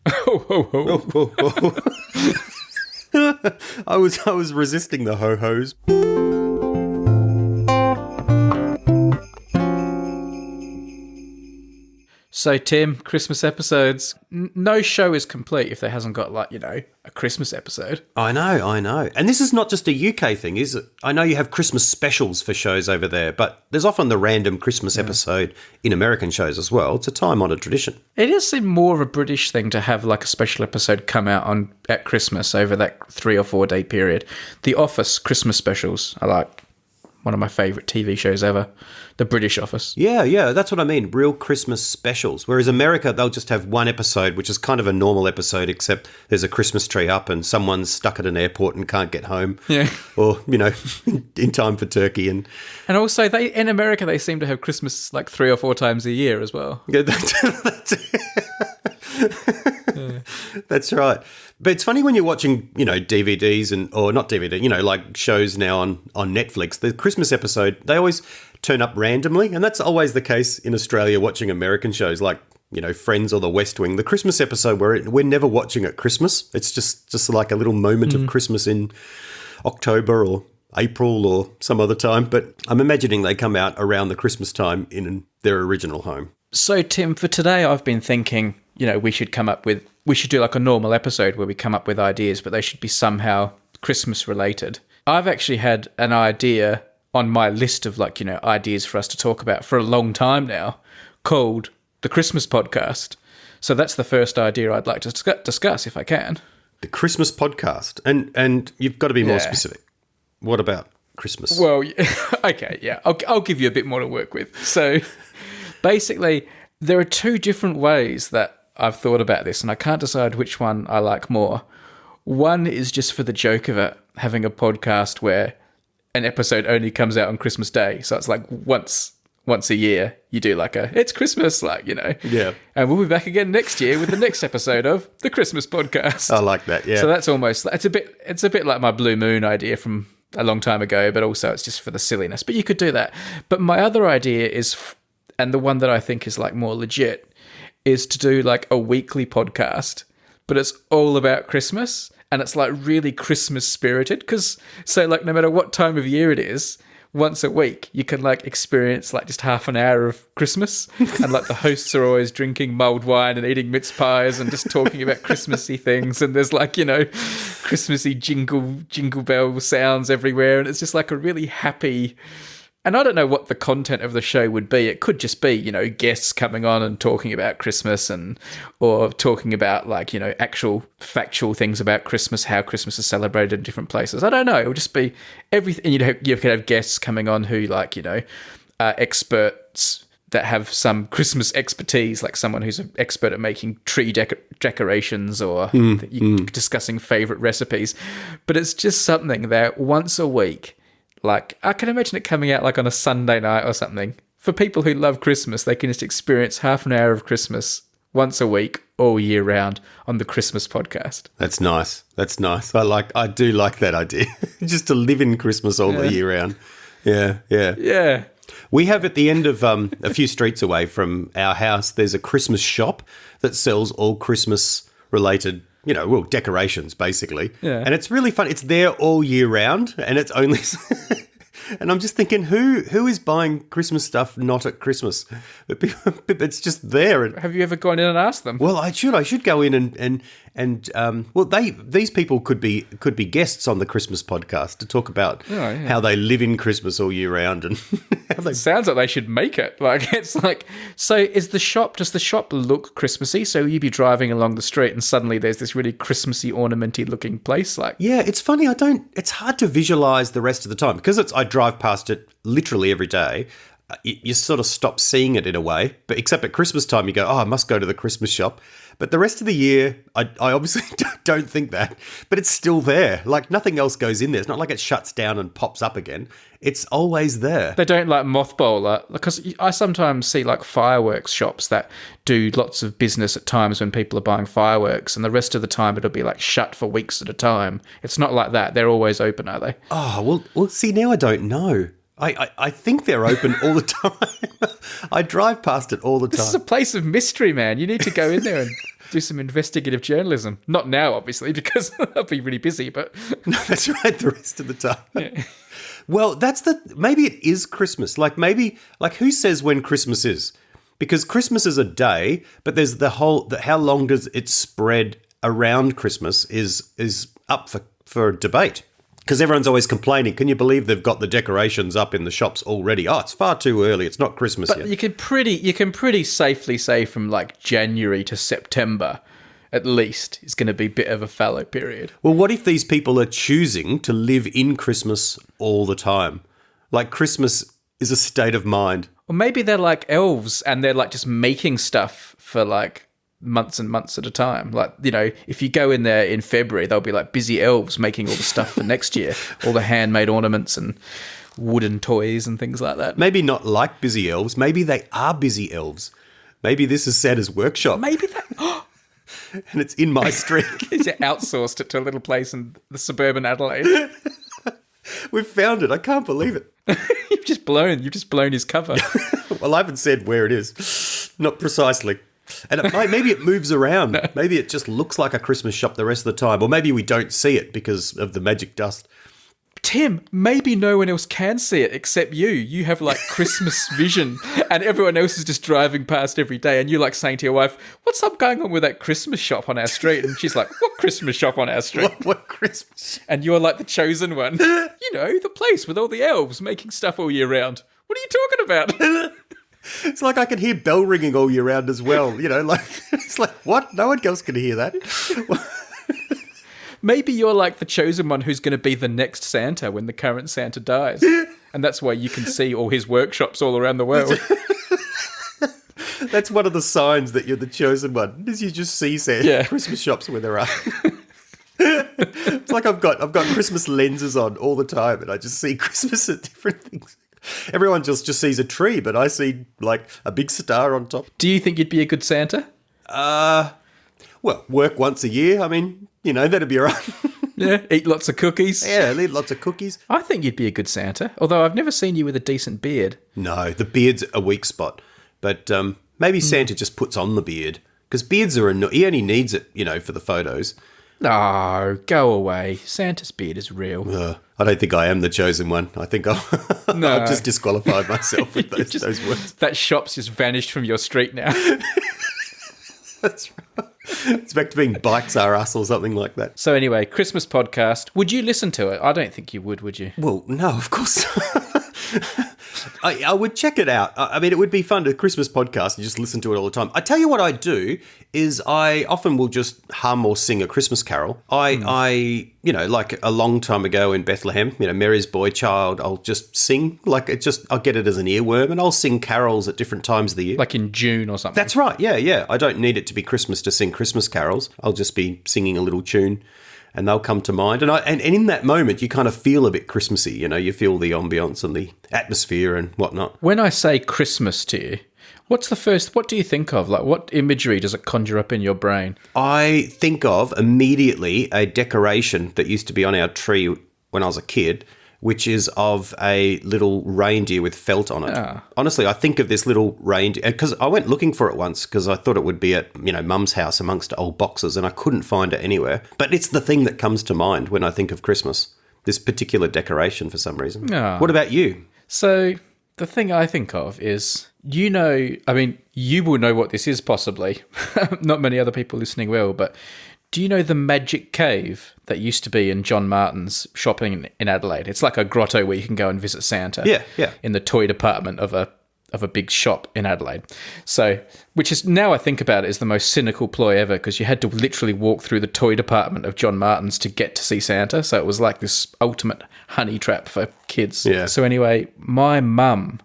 Ho, ho, ho. Oh, oh, oh. I was resisting the ho-hos. So, Tim, Christmas episodes. No show is complete if there hasn't got, like, a Christmas episode. I know. And this is not just a UK thing, is it? I know you have Christmas specials for shows over there, but there's often the random Christmas episode in American shows as well. It's a time-honoured tradition. It does seem more of a British thing to have, like, a special episode come out at Christmas over that 3 or 4 day period. The Office Christmas specials are, like, one of my favourite TV shows ever. The British Office. Yeah, that's what I mean. Real Christmas specials. Whereas America, they'll just have one episode, which is kind of a normal episode, except there's a Christmas tree up and someone's stuck at an airport and can't get home. Yeah. Or, in time for turkey. And also, in America, they seem to have Christmas like 3 or 4 times a year as well. Yeah, that's right. But it's funny when you're watching, DVDs or not DVD, like shows now on Netflix, the Christmas episode, they always turn up randomly. And that's always the case in Australia watching American shows like, Friends or The West Wing. The Christmas episode, we're never watching at Christmas. It's just like a little moment of Christmas in October or April or some other time. But I'm imagining they come out around the Christmas time in their original home. So, Tim, for today, I've been thinking, we should do like a normal episode where we come up with ideas, but they should be somehow Christmas related. I've actually had an idea on my list of ideas for us to talk about for a long time now called the Christmas podcast. So that's the first idea I'd like to discuss if I can. The Christmas podcast. And you've got to be more specific. What about Christmas? Well, okay, yeah. I'll give you a bit more to work with. So basically, there are 2 different ways that I've thought about this, and I can't decide which one I like more. One is just for the joke of it, having a podcast where an episode only comes out on Christmas Day. So it's like once a year, you do like it's Christmas, Yeah. And we'll be back again next year with the next episode of the Christmas podcast. I like that, yeah. So that's almost, it's a bit like my Blue Moon idea from a long time ago, but also it's just for the silliness. But you could do that. But my other idea is, and the one that I think is like more legit, is to do like a weekly podcast, but it's all about Christmas and it's like really Christmas spirited. Because so like no matter what time of year it is, once a week you can like experience like just half an hour of Christmas, and like the hosts are always drinking mulled wine and eating mince pies and just talking about Christmassy things, and there's like Christmassy jingle bell sounds everywhere, and it's just like a really happy. And I don't know what the content of the show would be. It could just be, guests coming on and talking about Christmas or talking about like, actual factual things about Christmas, how Christmas is celebrated in different places. I don't know. It would just be everything. You could have guests coming on who like, are experts that have some Christmas expertise, like someone who's an expert at making tree decorations or discussing favorite recipes. But it's just something that once a week, like, I can imagine it coming out like on a Sunday night or something. For people who love Christmas, they can just experience half an hour of Christmas once a week, all year round, on the Christmas podcast. That's nice. I do like that idea. Just to live in Christmas all the year round. Yeah. Yeah. We have at the end of a few streets away from our house, there's a Christmas shop that sells all Christmas related decorations, basically. Yeah. And it's really fun. It's there all year round, and it's only... and I'm just thinking, who is buying Christmas stuff not at Christmas? It's just there. Have you ever gone in and asked them? Well, I should go in these people could be guests on the Christmas podcast to talk about how they live in Christmas all year round and how they... Sounds like they should make it. Like, it's like, so does the shop look Christmassy? So you'd be driving along the street and suddenly there's this really Christmassy ornamenty looking place. Like, yeah, it's funny. It's hard to visualize the rest of the time because I drive past it literally every day. You sort of stop seeing it in a way, but except at Christmas time, you go, I must go to the Christmas shop. But the rest of the year, I obviously don't think that, but it's still there. Like nothing else goes in there. It's not like it shuts down and pops up again. It's always there. They don't like mothball it, because I sometimes see like fireworks shops that do lots of business at times when people are buying fireworks, and the rest of the time it'll be like shut for weeks at a time. It's not like that. They're always open, are they? Oh, well, see, now I don't know. I think they're open all the time. I drive past it all the time. This is a place of mystery, man. You need to go in there and do some investigative journalism. Not now, obviously, because I'll be really busy, but... No, that's right, the rest of the time. Yeah. Well, maybe it is Christmas. Like maybe, like who says when Christmas is? Because Christmas is a day, but there's how long does it spread around Christmas is up for debate. Because everyone's always complaining, can you believe they've got the decorations up in the shops already? Oh, it's far too early. It's not Christmas yet. You can pretty safely say from like January to September, at least, is going to be a bit of a fallow period. Well, what if these people are choosing to live in Christmas all the time? Like Christmas is a state of mind. Or maybe they're like elves and they're like just making stuff for like months and months at a time. Like, you know, if you go in there in February, they'll be like busy elves making all the stuff for next year, all the handmade ornaments and wooden toys and things like that. Maybe not like busy elves. Maybe they are busy elves. Maybe this is Santa's workshop. Maybe that... And it's in my street. He's outsourced it to a little place in the suburban Adelaide. We've found it. I can't believe it. You've just blown his cover. Well, I haven't said where it is. Not precisely. And maybe it moves around. No. Maybe it just looks like a Christmas shop the rest of the time. Or maybe we don't see it because of the magic dust. Tim, maybe no one else can see it except you. You have like Christmas vision and everyone else is just driving past every day and you're like saying to your wife, what's up going on with that Christmas shop on our street? And she's like, what Christmas shop on our street? What Christmas? And you're like the chosen one. You know, the place with all the elves making stuff all year round. What are you talking about? It's like I can hear bell ringing all year round as well. You know, like it's like, what? No one else can hear that. Maybe you're like the chosen one who's going to be the next Santa when the current Santa dies. And that's why you can see all his workshops all around the world. That's one of the signs that you're the chosen one, is you just see Santa Christmas shops where there are. It's like I've got Christmas lenses on all the time and I just see Christmas at different things. Everyone just sees a tree, but I see like a big star on top. Do you think you'd be a good Santa? Well, work once a year. I mean, you know, that'd be all right. Yeah, eat lots of cookies. Yeah, eat lots of cookies. I think you'd be a good Santa, although I've never seen you with a decent beard. No, the beard's a weak spot. But maybe Santa just puts on the beard. Because beards are he only needs it, you know, for the photos. No, go away. Santa's beard is real. I don't think I am the chosen one. I think I've just disqualified myself with those words. That shop's just vanished from your street now. That's right. It's back to being Bikes R Us or something like that. So anyway, Christmas podcast. Would you listen to it? I don't think you would you? Well, no, of course not. I would check it out. I mean, it would be fun to Christmas podcast and just listen to it all the time. I tell you what I do is I often will just hum or sing a Christmas carol. I you know, like a long time ago in Bethlehem, you know, Mary's boy child, I'll just sing, I'll get it as an earworm and I'll sing carols at different times of the year. Like in June or something. That's right, yeah. I don't need it to be Christmas to sing Christmas carols. I'll just be singing a little tune and they'll come to mind. And in that moment, you kind of feel a bit Christmassy, you know, you feel the ambience and the atmosphere and whatnot. When I say Christmas to you, what do you think of? Like, what imagery does it conjure up in your brain? I think of immediately a decoration that used to be on our tree when I was a kid, which is of a little reindeer with felt on it. Ah. Honestly, I think of this little reindeer, because I went looking for it once because I thought it would be at, you know, Mum's house amongst old boxes and I couldn't find it anywhere. But it's the thing that comes to mind when I think of Christmas, this particular decoration for some reason. Ah. What about you? So the thing I think of is, you know, I mean, you will know what this is possibly. Not many other people listening will, but do you know the Magic Cave that used to be in John Martin's shopping in Adelaide? It's like a grotto where you can go and visit Santa. Yeah. In the toy department of a big shop in Adelaide. So, which is, now I think about it, is the most cynical ploy ever, because you had to literally walk through the toy department of John Martin's to get to see Santa. So it was like this ultimate honey trap for kids. Yeah. So anyway, my mum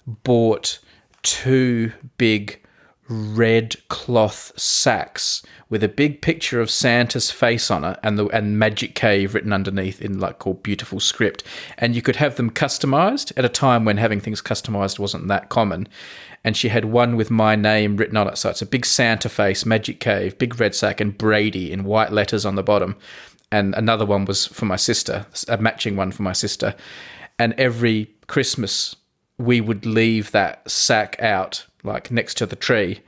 bought 2 big red cloth sacks with a big picture of Santa's face on it and Magic Cave written underneath in like called beautiful script, and you could have them customized at a time when having things customized wasn't that common. And she had one with my name written on it, so it's a big Santa face, Magic Cave, big red sack, and Brady in white letters on the bottom. And another one was for my sister, a matching one for my sister. And every Christmas we would leave that sack out like next to the tree,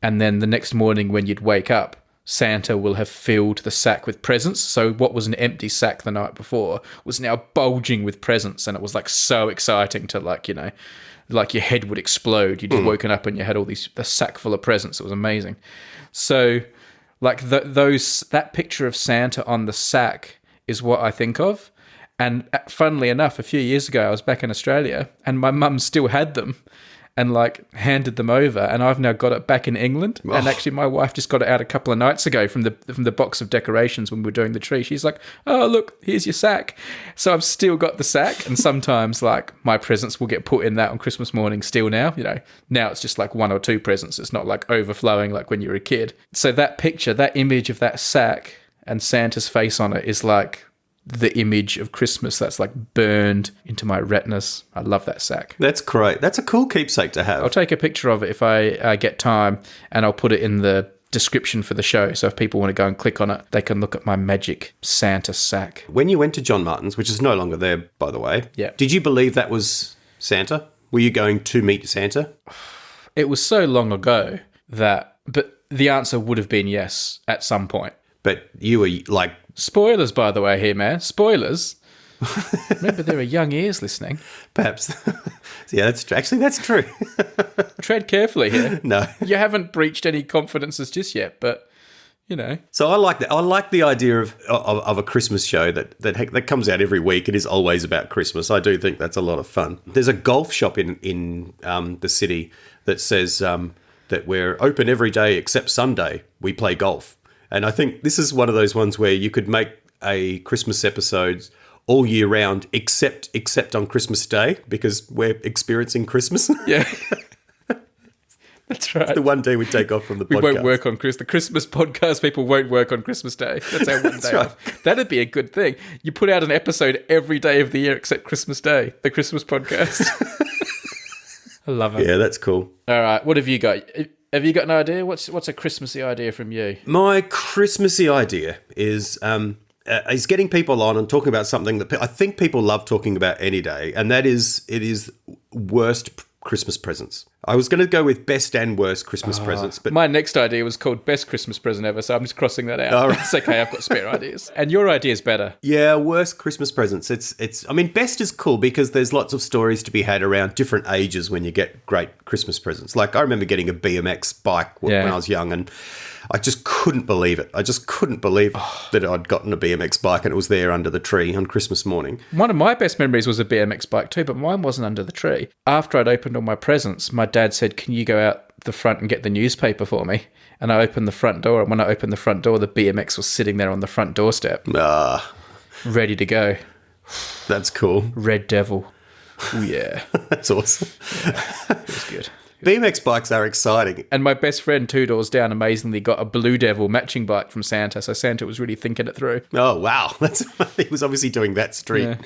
and then the next morning when you'd wake up, Santa will have filled the sack with presents. So what was an empty sack the night before was now bulging with presents, and it was like so exciting to like, you know, like your head would explode. You'd woken up and you had a sack full of presents. It was amazing. So like that picture of Santa on the sack is what I think of. And funnily enough, a few years ago, I was back in Australia and my mum still had them and like handed them over. And I've now got it back in England. Oh. And actually my wife just got it out a couple of nights ago from the box of decorations when we were doing the tree. She's like, oh, look, here's your sack. So I've still got the sack. And sometimes like my presents will get put in that on Christmas morning still now. You know, now it's just like 1 or 2 presents. It's not like overflowing like when you were a kid. So that picture, that image of that sack and Santa's face on it is like the image of Christmas that's like burned into my retinas. I love that sack. That's great. That's a cool keepsake to have. I'll take a picture of it if I get time, and I'll put it in the description for the show. So if people want to go and click on it, they can look at my magic Santa sack. When you went to John Martin's, which is no longer there, by the way, yeah, did you believe that was Santa? Were you going to meet Santa? It was so long ago but the answer would have been yes at some point. But you were like... Spoilers, by the way, here, man. Spoilers. Remember, there are young ears listening. Perhaps. Yeah, that's true. Actually, that's true. Tread carefully here. No. You haven't breached any confidences just yet, but, you know. So I like that. I like the idea of a Christmas show that comes out every week and is always about Christmas. I do think that's a lot of fun. There's a golf shop in the city that says that we're open every day except Sunday. We play golf. And I think this is one of those ones where you could make a Christmas episode all year round, except on Christmas Day, because we're experiencing Christmas. Yeah. That's right. It's the one day we take off from the podcast. We won't work on the Christmas podcast. People won't work on Christmas Day. That's our one day off. That'd be a good thing. You put out an episode every day of the year except Christmas Day, the Christmas podcast. I love it. Yeah, that's cool. All right, what have you got? Have you got an idea? What's a Christmassy idea from you? My Christmassy idea is getting people on and talking about something that I think people love talking about any day, and that is worst Christmas presents. I was going to go with best and worst Christmas presents, but my next idea was called best Christmas present ever, so I'm just crossing that out. Right. It's okay, I've got spare ideas. And your idea is better. Yeah, worst Christmas presents. It's I mean, best is cool because there's lots of stories to be had around different ages when you get great Christmas presents. Like I remember getting a BMX bike when I was young, and I just couldn't believe it. I just couldn't believe that I'd gotten a BMX bike and it was there under the tree on Christmas morning. One of my best memories was a BMX bike too, but mine wasn't under the tree. After I'd opened all my presents, my dad said, can you go out the front and get the newspaper for me? And I opened the front door, and when I opened the front door, the BMX was sitting there on the front doorstep. Ready to go. That's cool. Red Devil. Ooh, yeah. That's awesome. Yeah, it was good. BMX bikes are exciting. And my best friend 2 doors down amazingly got a Blue Devil matching bike from Santa, so Santa was really thinking it through. Oh, wow. He was obviously doing that street. Yeah.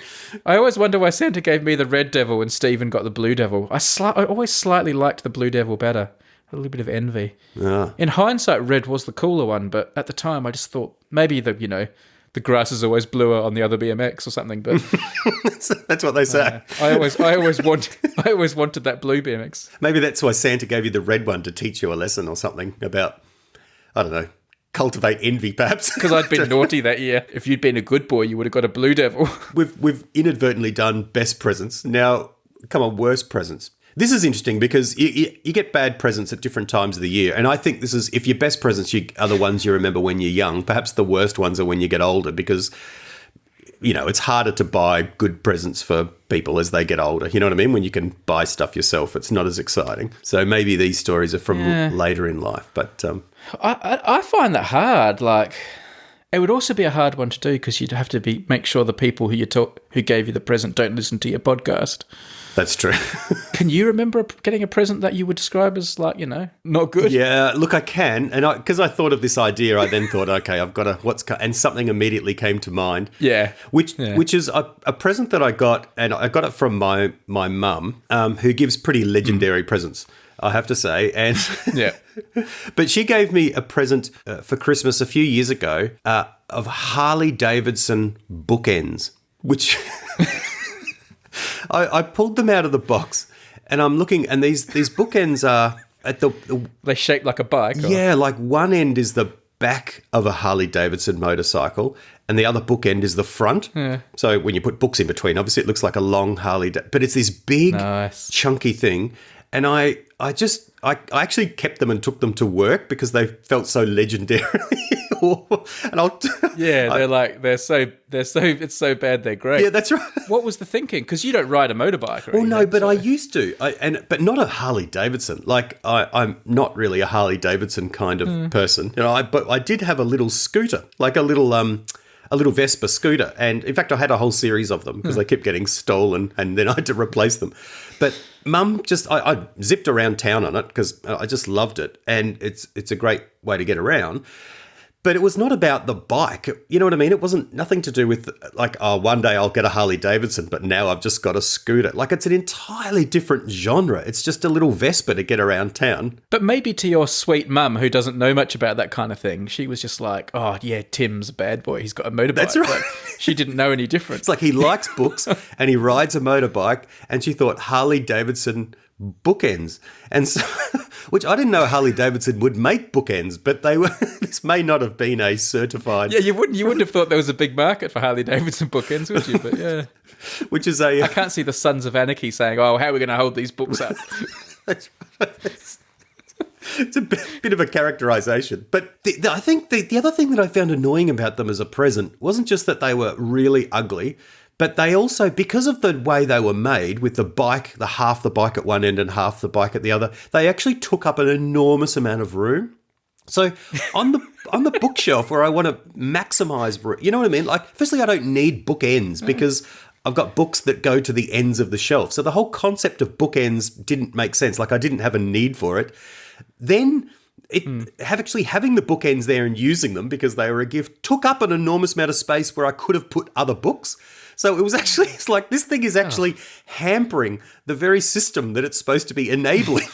I always wonder why Santa gave me the Red Devil and Stephen got the Blue Devil. I always slightly liked the Blue Devil better. A little bit of envy. Yeah. In hindsight, red was the cooler one, but at the time I just thought maybe the grass is always bluer on the other BMX or something, but that's what they say. I always wanted that blue BMX. Maybe that's why Santa gave you the red one to teach you a lesson or something about, I don't know, cultivate envy perhaps. Because I'd been naughty that year. If you'd been a good boy, you would have got a Blue Devil. We've inadvertently done best presents. Now, come on, worst presents. This is interesting because you get bad presents at different times of the year. And I think this is, if your best presents are the ones you remember when you're young, perhaps the worst ones are when you get older because, it's harder to buy good presents for people as they get older. You know what I mean? When you can buy stuff yourself, it's not as exciting. So maybe these stories are from later in life. But I find that hard. Like, it would also be a hard one to do because you'd have to make sure the people who gave you the present don't listen to your podcast. That's true. Can you remember getting a present that you would describe as not good? Yeah, look, I can. And because I thought of this idea, I then thought, okay, I've got and something immediately came to mind. Yeah. Which is a present that I got, and I got it from my mum, who gives pretty legendary presents, I have to say. And yeah. But she gave me a present for Christmas a few years ago of Harley Davidson bookends, which... I pulled them out of the box and I'm looking, and these bookends are at the... They're shaped like a bike? Yeah, like one end is the back of a Harley Davidson motorcycle, and the other bookend is the front. Yeah. So when you put books in between, obviously it looks like a long Harley, but it's this big, Nice. chunky thing. And I actually kept them and took them to work because they felt so legendarily. And it's so bad they're great. Yeah, that's right. What was the thinking? Because you don't ride a motorbike or Well, anything. no, but so- I used to, but not a Harley Davidson. Like I'm not really a Harley Davidson kind of person, but I did have a little scooter, like a little Vespa scooter, and in fact, I had a whole series of them because they kept getting stolen, and then I had to replace them. But Mum I zipped around town on it because I just loved it, and it's a great way to get around. But it was not about the bike. You know what I mean? It wasn't nothing to do with like, oh, one day I'll get a Harley Davidson, but now I've just got a scooter. Like, it's an entirely different genre. It's just a little Vespa to get around town. But maybe to your sweet mum, who doesn't know much about that kind of thing, she was just like, oh, yeah, Tim's a bad boy. He's got a motorbike. That's right. Like, she didn't know any difference. It's like he likes books and he rides a motorbike, and she thought Harley Davidson bookends. And so, which I didn't know Harley Davidson would make bookends, but they were. This may not have been a certified. Yeah, you wouldn't have thought there was a big market for Harley Davidson bookends, would you? But yeah, which is a. I can't see the Sons of Anarchy saying, "Oh, how are we going to hold these books up?" That's right. It's a bit of a characterization. But I think the other thing that I found annoying about them as a present wasn't just that they were really ugly, but they also, because of the way they were made, with the bike, the half the bike at one end and half the bike at the other, they actually took up an enormous amount of room. So on the bookshelf where I want to maximize, you know what I mean? Like, firstly, I don't need bookends because I've got books that go to the ends of the shelf. So the whole concept of bookends didn't make sense. Like, I didn't have a need for it. Then having the bookends there and using them because they were a gift took up an enormous amount of space where I could have put other books. So it was actually, it's like, this thing is actually hampering the very system that it's supposed to be enabling.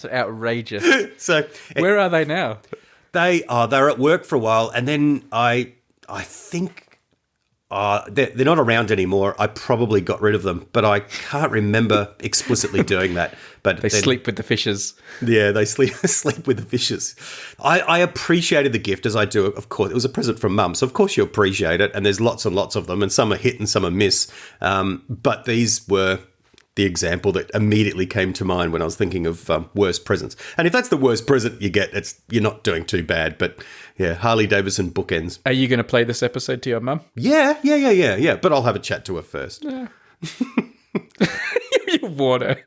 It's outrageous. So Where are they now? they're at work for a while, and then I think they're not around anymore. I probably got rid of them, but I can't remember explicitly doing that. But They sleep with the fishes. Yeah, they sleep with the fishes. I appreciated the gift, as I do. Of course, it was a present from Mum, so of course you appreciate it. And there's lots and lots of them, and some are hit and some are miss. But these were the example that immediately came to mind when I was thinking of worst presents. And if that's the worst present you get, you're not doing too bad. But yeah, Harley Davidson bookends. Are you going to play this episode to your mum? Yeah. But I'll have a chat to her first. Yeah. You warn her.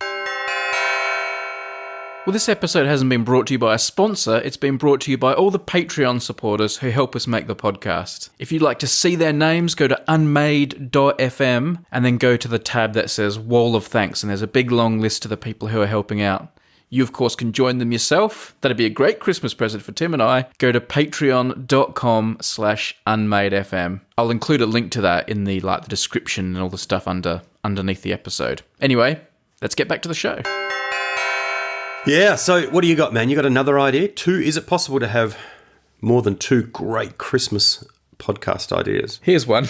Well, this episode hasn't been brought to you by a sponsor. It's been brought to you by all the Patreon supporters who help us make the podcast. If you'd like to see their names, go to unmade.fm and then go to the tab that says Wall of Thanks, and there's a big long list of the people who are helping out. You, of course, can join them yourself. That'd be a great Christmas present for Tim and I. Go to patreon.com/unmadefm. I'll include a link to that in the description and all the stuff underneath the episode. Anyway, let's get back to the show. Yeah, so what do you got, man? You got another idea? Is it possible to have more than 2 great Christmas podcast ideas? Here's one.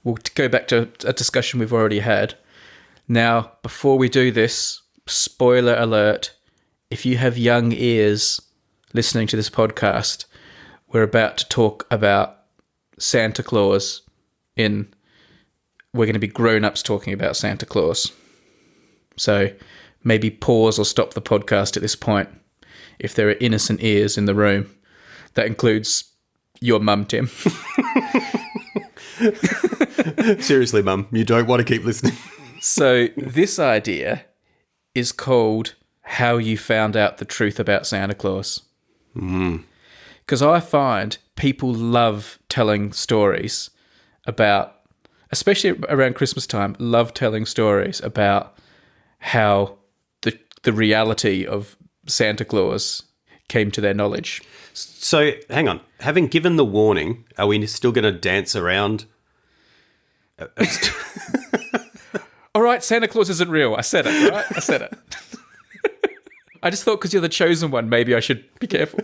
We'll go back to a discussion we've already had. Now, before we do this, spoiler alert, if you have young ears listening to this podcast, we're about to talk about Santa Claus we're going to be grown-ups talking about Santa Claus. So maybe pause or stop the podcast at this point if there are innocent ears in the room. That includes your mum, Tim. Seriously, Mum, you don't want to keep listening. So this idea is called How You Found Out the Truth About Santa Claus. Because I find people love telling stories about, especially around Christmas time, love telling stories about how the reality of Santa Claus came to their knowledge. So, hang on. Having given the warning, are we still going to dance around? All right, Santa Claus isn't real. I said it, right? I said it. I just thought because you're the chosen one, maybe I should be careful.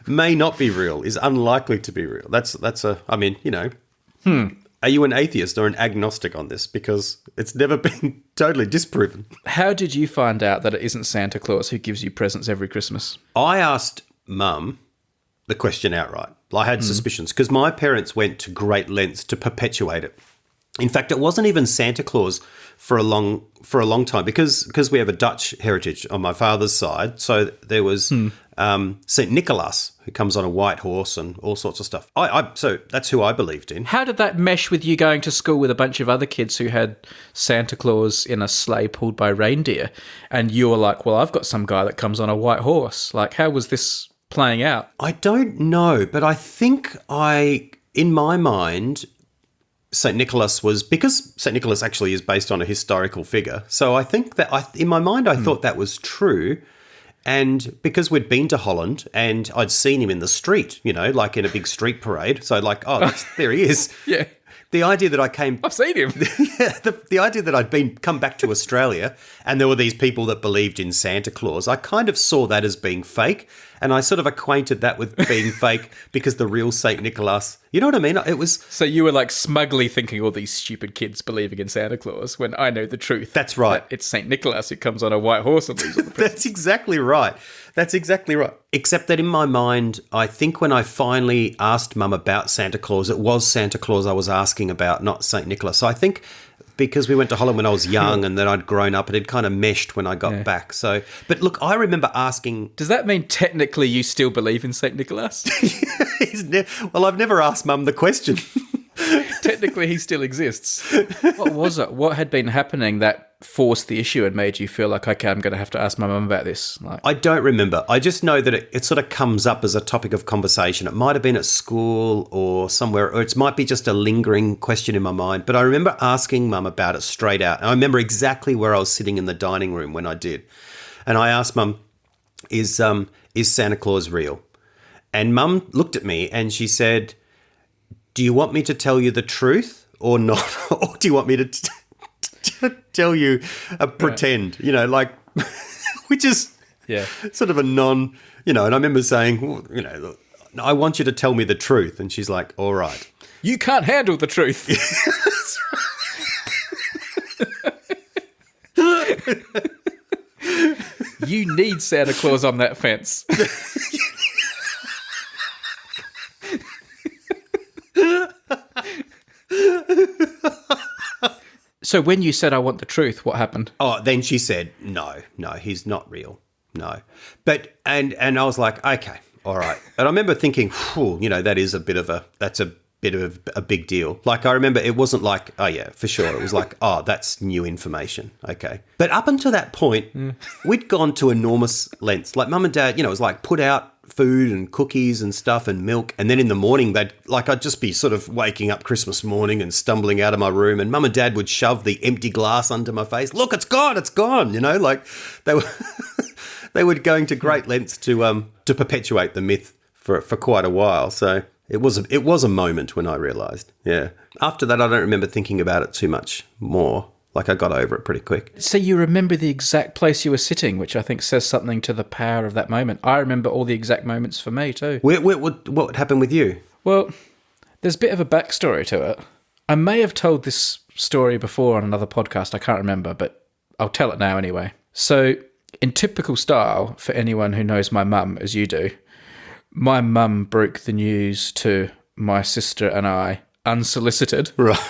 May not be real, is unlikely to be real. Are you an atheist or an agnostic on this? Because it's never been totally disproven. How did you find out that it isn't Santa Claus who gives you presents every Christmas? I asked Mum the question outright. I had suspicions because my parents went to great lengths to perpetuate it. In fact, it wasn't even Santa Claus for a long time because we have a Dutch heritage on my father's side. So there was Saint Nicholas, who comes on a white horse and all sorts of stuff. So that's who I believed in. How did that mesh with you going to school with a bunch of other kids who had Santa Claus in a sleigh pulled by reindeer, and you were like, well, I've got some guy that comes on a white horse. Like, how was this playing out? I don't know, but I think in my mind, St. Nicholas was, because St. Nicholas actually is based on a historical figure. So I think that in my mind, I thought that was true. And because we'd been to Holland and I'd seen him in the street, like in a big street parade. So like, there he is. Yeah. The idea that I've seen him. Yeah, the idea that I'd come back to Australia and there were these people that believed in Santa Claus, I kind of saw that as being fake. And I sort of acquainted that with being fake because the real St. Nicholas, you know what I mean? It was. So you were like smugly thinking all these stupid kids believing in Santa Claus when I know the truth. That's right. That it's St. Nicholas who comes on a white horse and leaves all the presents. That's exactly right. That's exactly right. Except that in my mind, I think when I finally asked Mum about Santa Claus, it was Santa Claus I was asking about, not St. Nicholas. So I think because we went to Holland when I was young and then I'd grown up, it had kind of meshed when I got back. So, but look, I remember asking... Does that mean technically you still believe in St. Nicholas? Well, I've never asked Mum the question. Technically, he still exists. What was it? What had been happening that forced the issue and made you feel like, okay, I'm going to have to ask my mum about this? Like, I don't remember. I just know that it sort of comes up as a topic of conversation. It might have been at school or somewhere, or it might be just a lingering question in my mind. But I remember asking Mum about it straight out. And I remember exactly where I was sitting in the dining room when I did. And I asked Mum, is Santa Claus real? And Mum looked at me and she said, do you want me to tell you the truth or not? Or do you want me to tell you a pretend, which is sort of a and I remember saying, well, I want you to tell me the truth. And she's like, all right. You can't handle the truth. You need Santa Claus on that fence. So when you said, I want the truth, what happened? Oh, then she said, no, he's not real. No. But, and I was like, okay, all right. And I remember thinking, that's a bit of a big deal. Like, I remember it wasn't like, oh yeah, for sure. It was like, oh, that's new information. Okay. But up until that point, we'd gone to enormous lengths. Like Mum and Dad, it was like put out food and cookies and stuff and milk. And then in the morning, I'd just be sort of waking up Christmas morning and stumbling out of my room, and Mum and Dad would shove the empty glass under my face. Look, it's gone. Like they were, they were going to great lengths to perpetuate the myth for quite a while. So it was a moment when I realised. Yeah. After that, I don't remember thinking about it too much more. Like I got over it pretty quick. So you remember the exact place you were sitting, which I think says something to the power of that moment. I remember all the exact moments for me too. What happened with you? Well, there's a bit of a backstory to it. I may have told this story before on another podcast. I can't remember, but I'll tell it now anyway. So in typical style, for anyone who knows my mum as you do, my mum broke the news to my sister and I unsolicited. Right.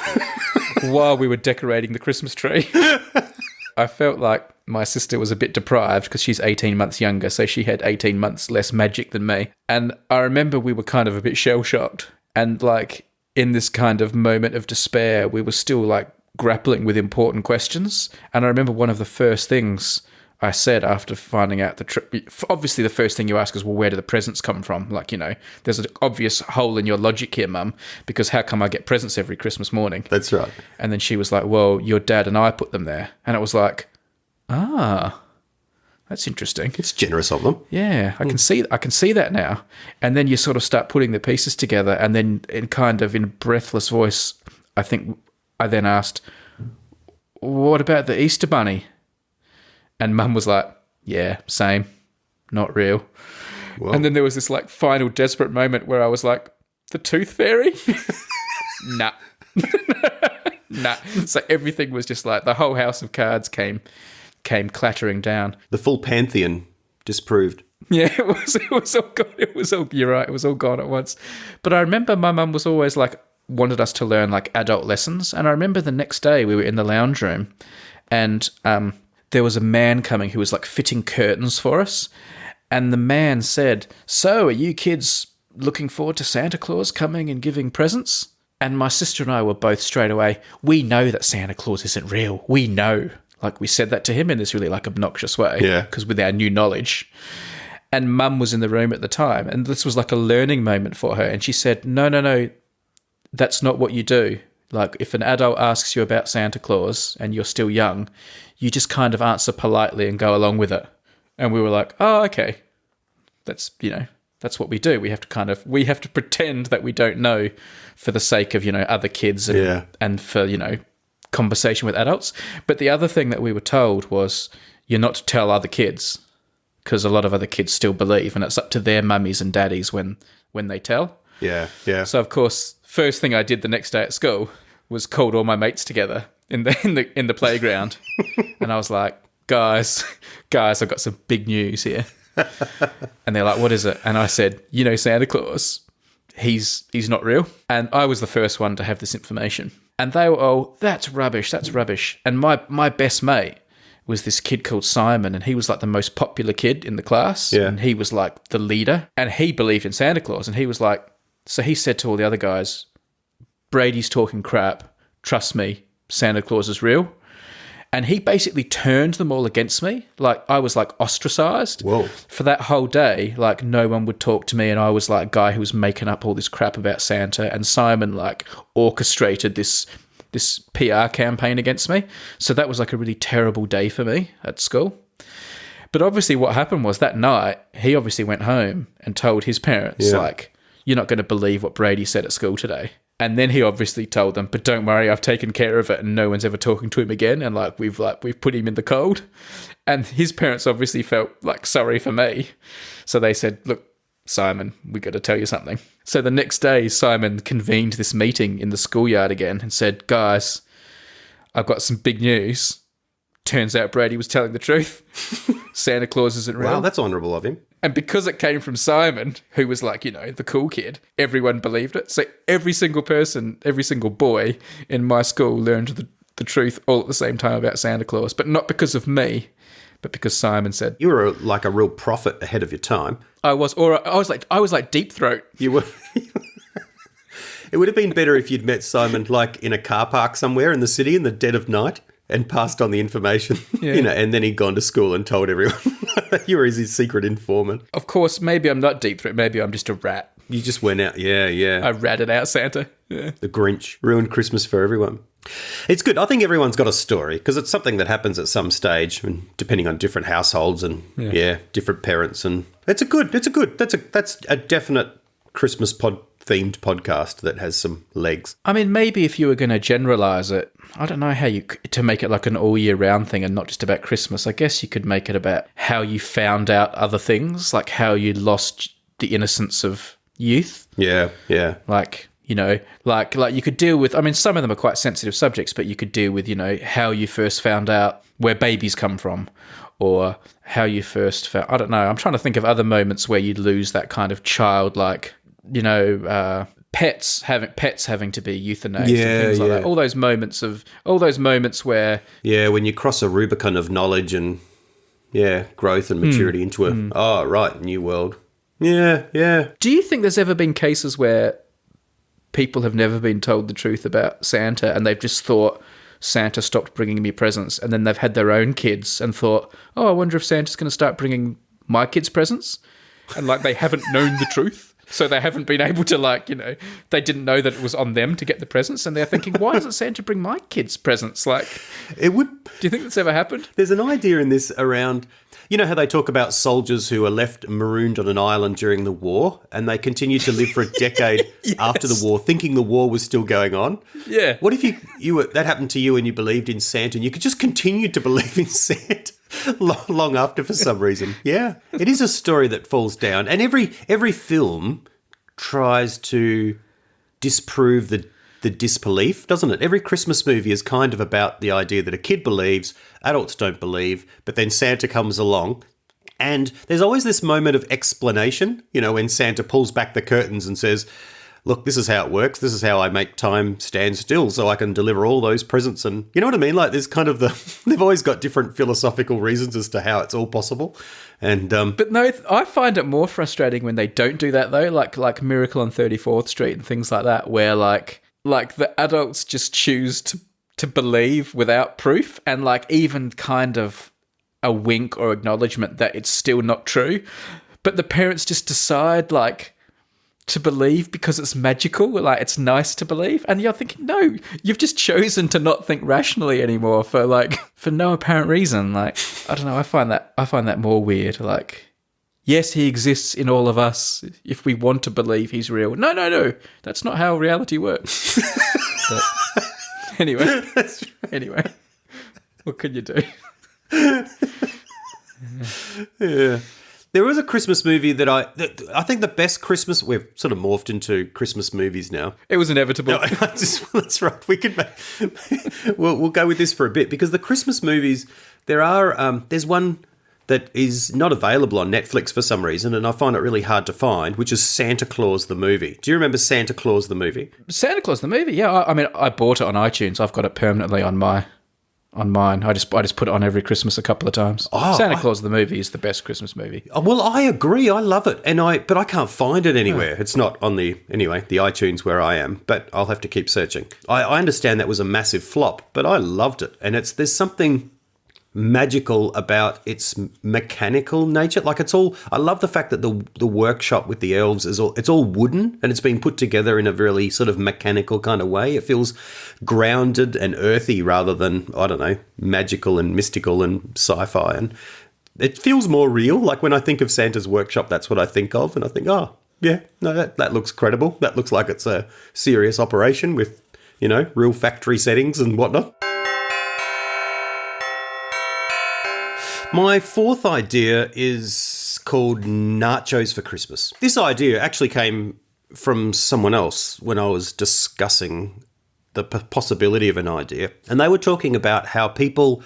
While we were decorating the Christmas tree. I felt like my sister was a bit deprived because she's 18 months younger, so she had 18 months less magic than me. And I remember we were kind of a bit shell-shocked. And like in this kind of moment of despair, we were still like grappling with important questions. And I remember one of the first things I said after finding out the trip, obviously the first thing you ask is, well, where do the presents come from? Like, there's an obvious hole in your logic here, Mum, because how come I get presents every Christmas morning? That's right. And then she was like, well, your dad and I put them there. And it was like, that's interesting. It's generous of them. Yeah, I can see that now. And then you sort of start putting the pieces together, and then in a breathless voice, I think I then asked, what about the Easter Bunny? And Mum was like, yeah, same, not real. Well, and then there was this like final desperate moment where I was like, the Tooth Fairy? Nah. Nah. So everything was just like, the whole house of cards came clattering down. The full pantheon disproved. Yeah, it was all gone. You're right, it was all gone at once. But I remember my mum was always like, wanted us to learn like adult lessons. And I remember the next day we were in the lounge room and there was a man coming who was like fitting curtains for us. And the man said, "So, are you kids looking forward to Santa Claus coming and giving presents?" And my sister and I were both straight away, "We know that Santa Claus isn't real. We know." Like we said that to him in this really like obnoxious way. Yeah. Because with our new knowledge. And Mum was in the room at the time. And this was like a learning moment for her. And she said, no, that's not what you do. Like if an adult asks you about Santa Claus and you're still young, you just kind of answer politely and go along with it. And we were like, oh, okay. That's what we do. We have to pretend that we don't know for the sake of, other kids and for, conversation with adults. But the other thing that we were told was you're not to tell other kids because a lot of other kids still believe and it's up to their mummies and daddies when they tell. Yeah. So, of course, first thing I did the next day at school was called all my mates together in the playground. And I was like, guys, I've got some big news here. And they're like, what is it? And I said, Santa Claus, he's not real. And I was the first one to have this information. And they were, oh, that's rubbish. And my best mate was this kid called Simon, and he was like the most popular kid in the class. Yeah. And he was like the leader. And he believed in Santa Claus. And he was like, so he said to all the other guys, Brady's talking crap. Trust me, Santa Claus is real. And he basically turned them all against me. Like, I was, like, ostracized. Whoa. For that whole day. Like, no one would talk to me, and I was, like, a guy who was making up all this crap about Santa. And Simon, like, orchestrated this PR campaign against me. So that was, like, a really terrible day for me at school. But obviously what happened was that night, he obviously went home and told his parents, like, you're not going to believe what Brady said at school today. And then he obviously told them, but don't worry, I've taken care of it and no one's ever talking to him again. And we've put him in the cold. And his parents obviously felt like sorry for me. So they said, look, Simon, we got to tell you something. So the next day, Simon convened this meeting in the schoolyard again and said, guys, I've got some big news. Turns out Brady was telling the truth. Santa Claus isn't real. Wow, that's honourable of him. And because it came from Simon, who was like, the cool kid, everyone believed it. So every single person, every single boy in my school learned the truth all at the same time about Santa Claus. But not because of me, but because Simon said. You were like a real prophet ahead of your time. I was like Deep Throat. You were. It would have been better if you'd met Simon like in a car park somewhere in the city in the dead of night and passed on the information, and then he'd gone to school and told everyone. You were his secret informant. Of course, maybe I'm not Deep Throat. Maybe I'm just a rat. You just went out. Yeah. I ratted out Santa. Yeah. The Grinch ruined Christmas for everyone. It's good. I think everyone's got a story because it's something that happens at some stage, and depending on different households and different parents. And that's a definite Christmas themed podcast that has some legs. I mean, maybe if you were going to generalize it, I don't know how to make it like an all year round thing and not just about Christmas. I guess you could make it about how you found out other things, like how you lost the innocence of youth. Yeah. Like, like you could deal with, I mean, some of them are quite sensitive subjects, but you could deal with, how you first found out where babies come from, or how you first found, I don't know. I'm trying to think of other moments where you'd lose that kind of childlike, pets having to be euthanized and things like that. All those moments where when you cross a Rubicon of knowledge and growth and maturity into a new world. Yeah. Do you think there's ever been cases where people have never been told the truth about Santa and they've just thought Santa stopped bringing me presents, and then they've had their own kids and thought, oh, I wonder if Santa's going to start bringing my kids presents, and like they haven't known the truth? So they haven't been able to, they didn't know that it was on them to get the presents, and they're thinking, why doesn't Santa bring my kids presents? Like, it would. Do you think that's ever happened? There's an idea in this around, how they talk about soldiers who are left marooned on an island during the war, and they continue to live for a decade after the war, thinking the war was still going on. Yeah. What if you were, that happened to you and you believed in Santa, and you could just continue to believe in Santa long after for some reason? Yeah. It is a story that falls down, and every film tries to disprove the disbelief, doesn't it? Every Christmas movie is kind of about the idea that a kid believes, adults don't believe, but then Santa comes along And there's always this moment of explanation, when Santa pulls back the curtains and says, look, this is how it works. This is how I make time stand still so I can deliver all those presents. And you know what I mean? Like, there's kind of they've always got different philosophical reasons as to how it's all possible. And But no, I find it more frustrating when they don't do that, though, like Miracle on 34th Street and things like that, where like the adults just choose to believe without proof and like even kind of a wink or acknowledgement that it's still not true. But the parents just decide like to believe because it's magical, like it's nice to believe. And you're thinking, no, you've just chosen to not think rationally anymore for no apparent reason. Like, I don't know, I find that more weird. Like, yes, he exists in all of us if we want to believe he's real. No, that's not how reality works. But anyway, what can you do? Yeah. There was a Christmas movie that I think the best Christmas. We've sort of morphed into Christmas movies now. It was inevitable. No, that's right. We could. We'll go with this for a bit because the Christmas movies. There's one that is not available on Netflix for some reason, and I find it really hard to find. Which is Santa Claus the movie. Do you remember Santa Claus the movie? Santa Claus the movie. Yeah, I mean, I bought it on iTunes. I've got it permanently on mine. I just put it on every Christmas a couple of times. Santa Claus the movie is the best Christmas movie. Well, I agree. I love it, but I can't find it anywhere. It's not on the iTunes where I am. But I'll have to keep searching. I understand that was a massive flop, but I loved it, and there's something magical about its mechanical nature. Like I love the fact that the workshop with the elves it's all wooden and it's been put together in a really sort of mechanical kind of way. It feels grounded and earthy rather than, I don't know, magical and mystical and sci-fi, and it feels more real. Like when I think of Santa's workshop, that's what I think of, and I think, oh yeah, no, that looks credible. That looks like it's a serious operation with real factory settings and whatnot. My fourth idea is called Nachos for Christmas. This idea actually came from someone else when I was discussing the possibility of an idea. And they were talking about how people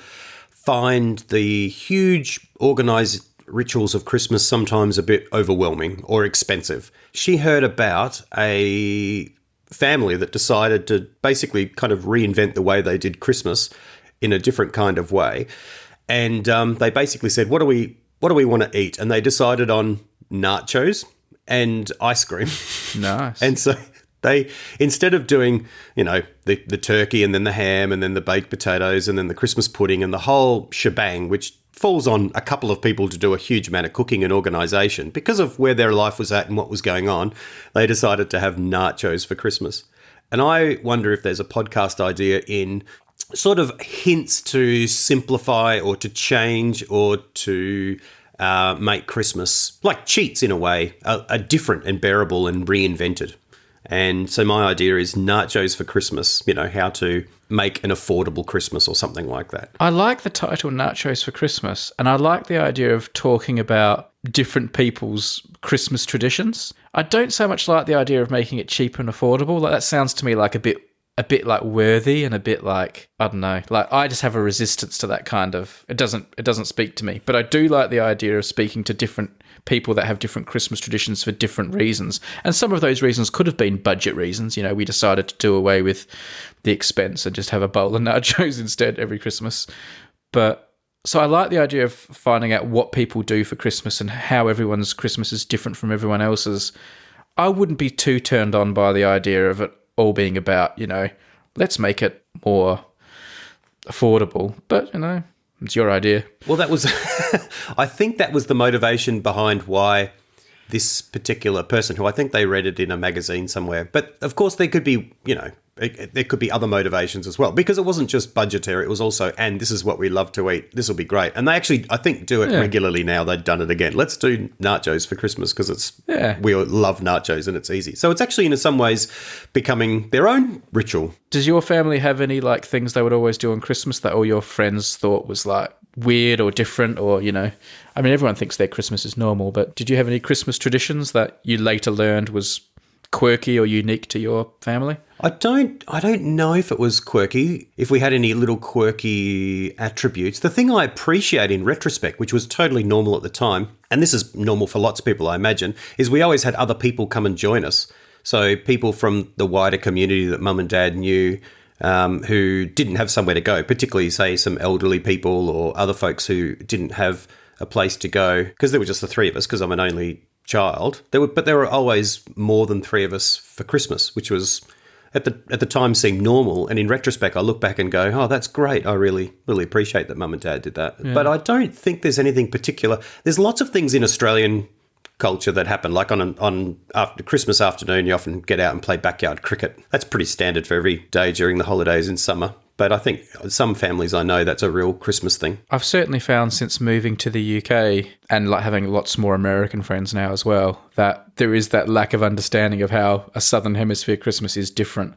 find the huge organised rituals of Christmas sometimes a bit overwhelming or expensive. She heard about a family that decided to basically kind of reinvent the way they did Christmas in a different kind of way. And they basically said, what do we want to eat? And they decided on nachos and ice cream. Nice. And so they, instead of doing, the turkey and then the ham and then the baked potatoes and then the Christmas pudding and the whole shebang, which falls on a couple of people to do a huge amount of cooking and organisation, because of where their life was at and what was going on, they decided to have nachos for Christmas. And I wonder if there's a podcast idea in sort of hints to simplify or to change or to make Christmas, like cheats in a way, are different and bearable and reinvented. And so my idea is nachos for Christmas, how to make an affordable Christmas or something like that. I like the title Nachos for Christmas, and I like the idea of talking about different people's Christmas traditions. I don't so much like the idea of making it cheap and affordable. Like, that sounds to me like a bit like worthy and a bit like, I don't know, like I just have a resistance to that kind of, it doesn't speak to me. But I do like the idea of speaking to different people that have different Christmas traditions for different reasons. And some of those reasons could have been budget reasons. We decided to do away with the expense and just have a bowl of nachos instead every Christmas. But so I like the idea of finding out what people do for Christmas and how everyone's Christmas is different from everyone else's. I wouldn't be too turned on by the idea of it all being about, let's make it more affordable. But, it's your idea. Well, that was, I think that was the motivation behind why this particular person, who I think they read it in a magazine somewhere. But of course there could be, there could be other motivations as well, because it wasn't just budgetary. It was also, and this is what we love to eat. This will be great. And they actually, I think, do it regularly now. They've done it again. Let's do nachos for Christmas because we love nachos and it's easy. So it's actually in some ways becoming their own ritual. Does your family have any like things they would always do on Christmas that all your friends thought was like weird or different, or, I mean, everyone thinks their Christmas is normal, but did you have any Christmas traditions that you later learned was quirky or unique to your family? I don't know if it was quirky, if we had any little quirky attributes. The thing I appreciate in retrospect, which was totally normal at the time, and this is normal for lots of people, I imagine, is we always had other people come and join us. So people from the wider community that mum and dad knew, who didn't have somewhere to go, particularly, say, some elderly people or other folks who didn't have a place to go, because there were just the three of us, because I'm an only child. But there were always more than three of us for Christmas, which was at the time seemed normal. And in retrospect, I look back and go, oh, that's great. I really, really appreciate that mum and dad did that. Yeah. But I don't think there's anything particular. There's lots of things in Australian culture that happen, like on after Christmas afternoon, you often get out and play backyard cricket. That's pretty standard for every day during the holidays in summer. But I think some families I know, that's a real Christmas thing. I've certainly found since moving to the UK and like having lots more American friends now as well, that there is that lack of understanding of how a Southern Hemisphere Christmas is different.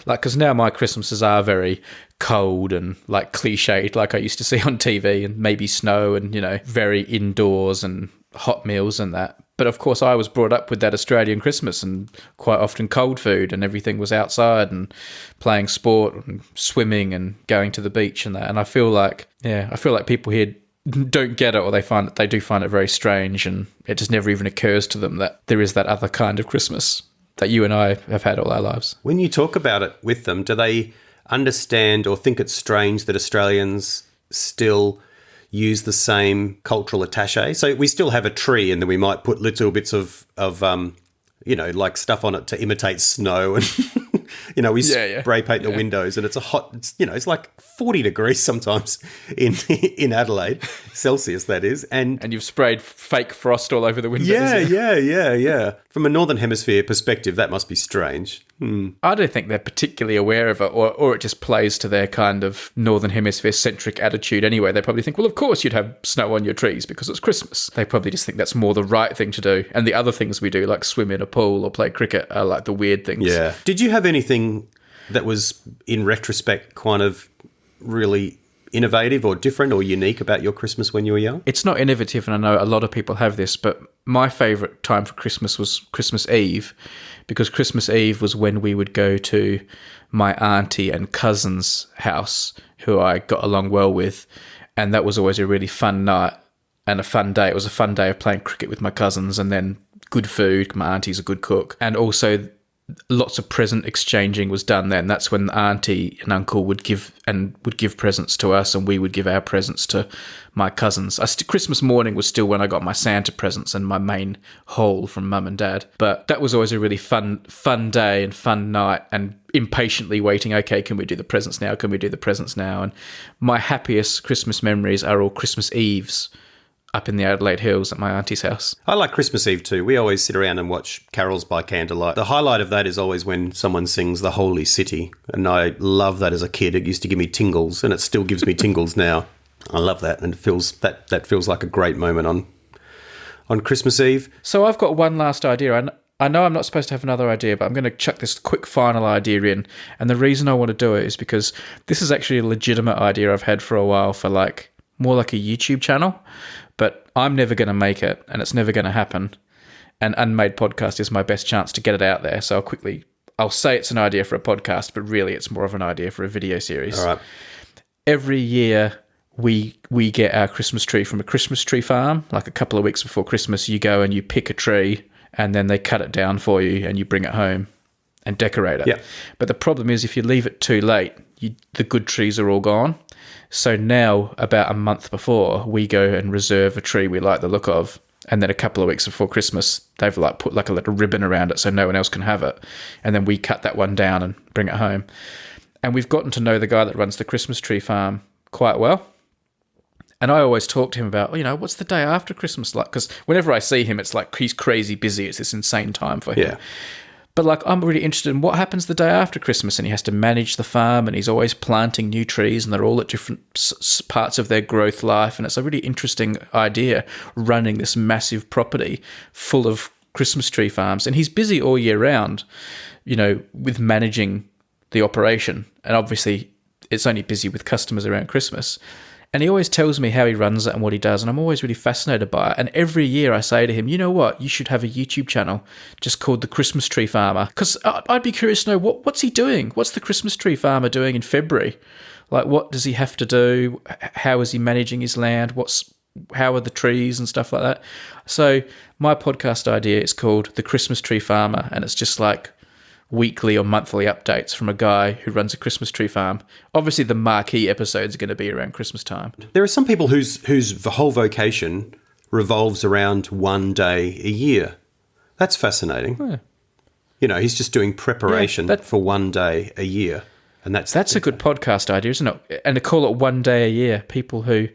Like, because now my Christmases are very cold and like cliched, like I used to see on TV, and maybe snow and, you know, very indoors and hot meals and that. But of course, I was brought up with that Australian Christmas and quite often cold food, and everything was outside and playing sport and swimming and going to the beach and that. And I feel like people here don't get it, or they do find it very strange, and it just never even occurs to them that there is that other kind of Christmas that you and I have had all our lives. When you talk about it with them, do they understand or think it's strange that Australians still use the same cultural attaché? So we still have a tree, and then we might put little bits of like stuff on it to imitate snow, and we spray paint the windows, and it's like 40 degrees sometimes in Adelaide, Celsius that is, and you've sprayed fake frost all over the windows. Yeah. From a Northern Hemisphere perspective, that must be strange. I don't think they're particularly aware of it, or it just plays to their kind of Northern Hemisphere-centric attitude anyway. They probably think, well, of course you'd have snow on your trees because it's Christmas. They probably just think that's more the right thing to do. And the other things we do, like swim in a pool or play cricket, are like the weird things. Yeah. Did you have anything that was, in retrospect, kind of really innovative or different or unique about your Christmas when you were young? It's not innovative, and I know a lot of people have this, but my favourite time for Christmas was Christmas Eve, because Christmas Eve was when we would go to my auntie and cousin's house, who I got along well with, and that was always a really fun night and a fun day. It was a fun day of playing cricket with my cousins, and then good food. My auntie's a good cook, and also lots of present exchanging was done then. That's when auntie and uncle would give presents to us, and we would give our presents to my cousins. Christmas morning was still when I got my Santa presents and my main haul from mum and dad. But that was always a really fun day and fun night, and impatiently waiting, okay, can we do the presents now? Can we do the presents now? And my happiest Christmas memories are all Christmas Eves up in the Adelaide Hills at my auntie's house. I like Christmas Eve too. We always sit around and watch carols by candlelight. The highlight of that is always when someone sings The Holy City, and I love that as a kid. It used to give me tingles, and it still gives me tingles now. I love that, and it feels like a great moment on Christmas Eve. So I've got one last idea. I know I'm not supposed to have another idea, but I'm going to chuck this quick final idea in. And the reason I want to do it is because this is actually a legitimate idea I've had for a while, for more like a YouTube channel. But I'm never going to make it, and it's never going to happen. And Unmade Podcast is my best chance to get it out there. So I'll say it's an idea for a podcast, but really it's more of an idea for a video series. All right. Every year we get our Christmas tree from a Christmas tree farm. Like a couple of weeks before Christmas, you go and you pick a tree, and then they cut it down for you, and you bring it home and decorate it. Yeah. But the problem is, if you leave it too late, the good trees are all gone. So now, about a month before, we go and reserve a tree we like the look of, and then a couple of weeks before Christmas, they've put a little ribbon around it so no one else can have it, and then we cut that one down and bring it home. And we've gotten to know the guy that runs the Christmas tree farm quite well, and I always talk to him about, what's the day after Christmas like? Because whenever I see him, it's like he's crazy busy. It's this insane time for him. Yeah. But I'm really interested in what happens the day after Christmas, and he has to manage the farm, and he's always planting new trees, and they're all at different parts of their growth life, and it's a really interesting idea, running this massive property full of Christmas tree farms. And he's busy all year round, with managing the operation, and obviously it's only busy with customers around Christmas. And he always tells me how he runs it and what he does, and I'm always really fascinated by it. And every year I say to him, you know what, you should have a YouTube channel just called The Christmas Tree Farmer. Because I'd be curious to know, what's he doing? What's the Christmas Tree Farmer doing in February? Like, what does he have to do? How is he managing his land? How are the trees and stuff like that? So my podcast idea is called The Christmas Tree Farmer, and it's just like weekly or monthly updates from a guy who runs a Christmas tree farm. Obviously, the marquee episodes are going to be around Christmas time. There are some people whose whole vocation revolves around one day a year. That's fascinating. Yeah. You know, he's just doing preparation for one day a year. And that's a good podcast idea, isn't it? And to call it one day a year, people who,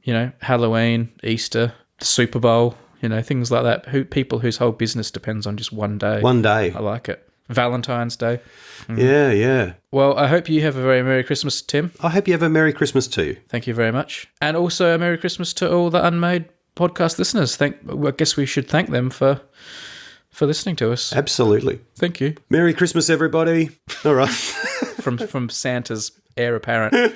you know, Halloween, Easter, the Super Bowl, you know, things like that. People whose whole business depends on just one day. One day. I like it. Valentine's Day. Yeah. Well, I hope you have a very Merry Christmas, Tim. I hope you have a Merry Christmas too. Thank you very much. And also a Merry Christmas to all the Unmade podcast listeners. I guess we should thank them for listening to us. Absolutely. Thank you. Merry Christmas, everybody. All right. from Santa's heir apparent.